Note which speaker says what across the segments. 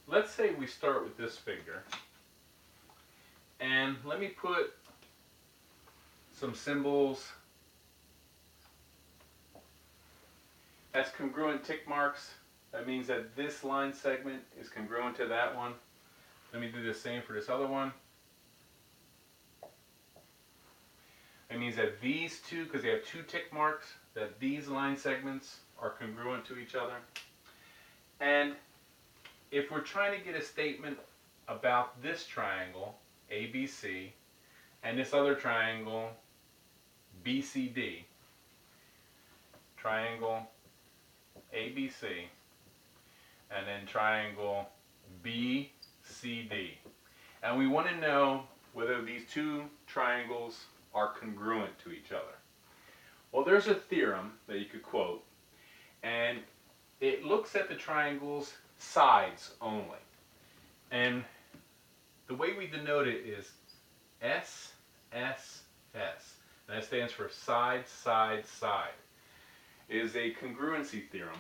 Speaker 1: let's say we start with this figure, and let me put some symbols as congruent tick marks. That means that this line segment is congruent to that one. Let me do the same for this other one. It means that these two, because they have two tick marks, that these line segments are congruent to each other. And if we're trying to get a statement about this triangle, ABC, and this other triangle, BCD, triangle ABC, and then triangle BCD. And we want to know whether these two triangles are congruent to each other. Well, there's a theorem that you could quote, and it looks at the triangle's sides only. And the way we denote it is SSS. And that stands for side, side, side. It is a congruency theorem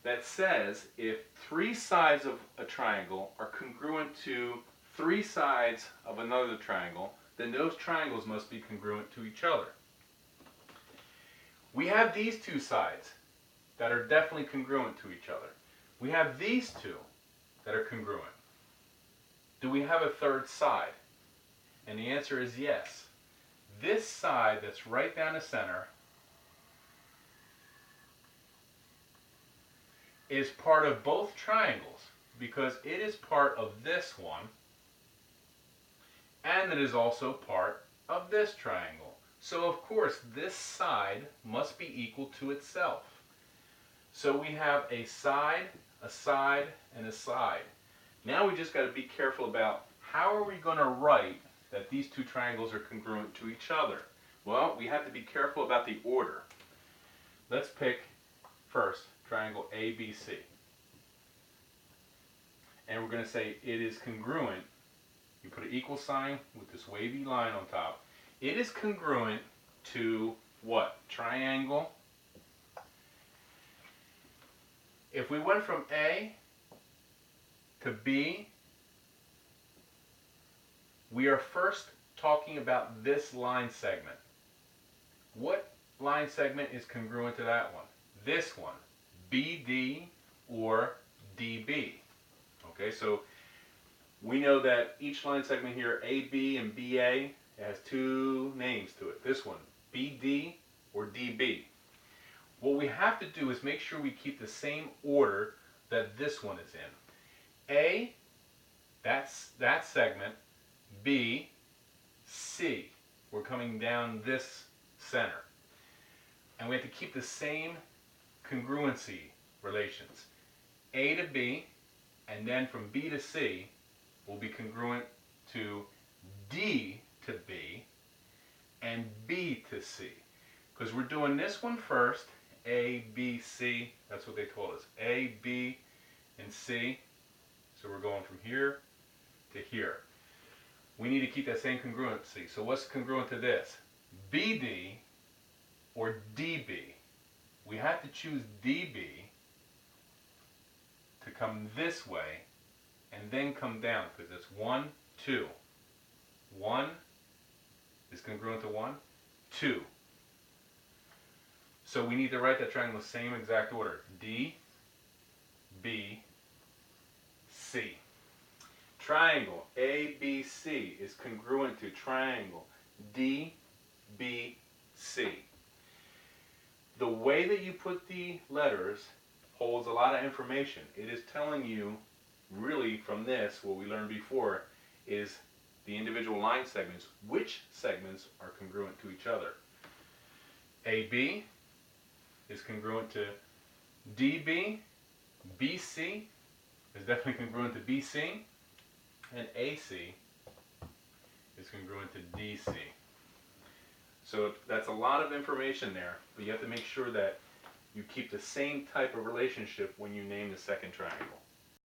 Speaker 1: that says if three sides of a triangle are congruent to three sides of another triangle, then those triangles must be congruent to each other. We have these two sides that are definitely congruent to each other. We have these two that are congruent. Do we have a third side? And the answer is yes. This side that's right down the center is part of both triangles because it is part of this one, and it is also part of this triangle. So of course this side must be equal to itself. So we have a side, and a side. Now we just got to be careful about how are we going to write that these two triangles are congruent to each other. Well, we have to be careful about the order. Let's pick first triangle ABC. And we're going to say it is congruent. You put an equal sign with this wavy line on top. It is congruent to what? Triangle. If we went from A to B, we are first talking about this line segment. What line segment is congruent to that one? This one, BD or DB. Okay, so we know that each line segment here, AB and BA, has two names to it. This one, BD or DB. What we have to do is make sure we keep the same order that this one is in. A, that's that segment. B, C. We're coming down this center. And we have to keep the same congruency relations. A to B, and then from B to C, will be congruent to D to B and B to C. Because we're doing this one first, A, B, C. That's what they told us. A, B, and C. So we're going from here to here. We need to keep that same congruency. So what's congruent to this? BD or DB. We have to choose DB to come this way and then come down because it's 1, 2. 1 is congruent to 1, 2. So we need to write that triangle in the same exact order. D, B, C. Triangle ABC is congruent to triangle DBC. The way that you put the letters holds a lot of information. It is telling you, really from this, what we learned before, is the individual line segments, which segments are congruent to each other. AB is congruent to DB, BC is definitely congruent to BC, and AC is congruent to DC. So that's a lot of information there, but you have to make sure that you keep the same type of relationship when you name the second triangle.